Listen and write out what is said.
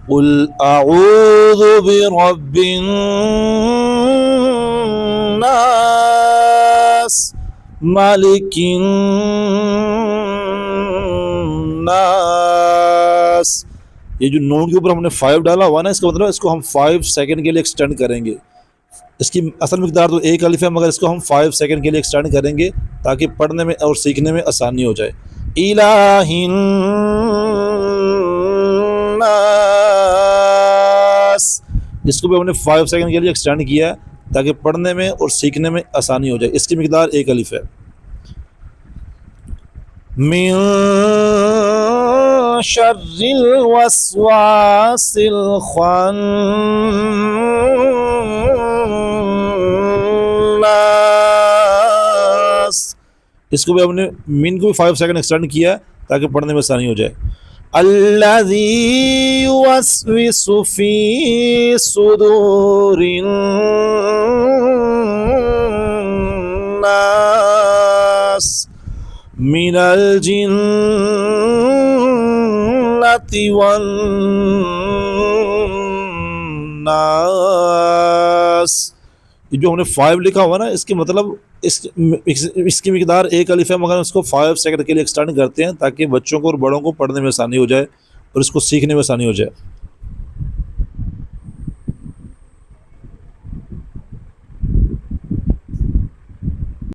قل اعوذ برب الناس مالک الناس. یہ جو نون کے اوپر ہم نے 5 ڈالا ہوا نا، اس کا مطلب اس کو ہم 5 سیکنڈ کے لیے ایکسٹینڈ کریں گے. اس کی اصل مقدار تو 1 الف ہے، مگر اس کو ہم 5 سیکنڈ کے لیے ایکسٹینڈ کریں گے تاکہ پڑھنے میں اور سیکھنے میں آسانی ہو جائے. الہ الناس، اس کو بھی ہم نے 5 سیکنڈ کے لیے ایکسٹینڈ کیا ہے تاکہ پڑھنے میں اور سیکھنے میں آسانی ہو جائے. اس کی مقدار 1 الف ہے. من شر الوسواس الخناس، اس کو بھی ہم نے من کو بھی 5 سیکنڈ ایکسٹینڈ کیا ہے تاکہ پڑھنے میں آسانی ہو جائے. الذی یوسوس فی صدور الناس من الجنۃ والناس. یہ جو ہم نے 5 لکھا ہوا نا، اس کے مطلب اس کی مقدار 1 الف ہے، مگر اس کو 5 سیکنڈ کے لیے ایکسٹینڈ کرتے ہیں تاکہ بچوں کو اور بڑوں کو پڑھنے میں آسانی ہو جائے اور اس کو سیکھنے میں آسانی ہو جائے.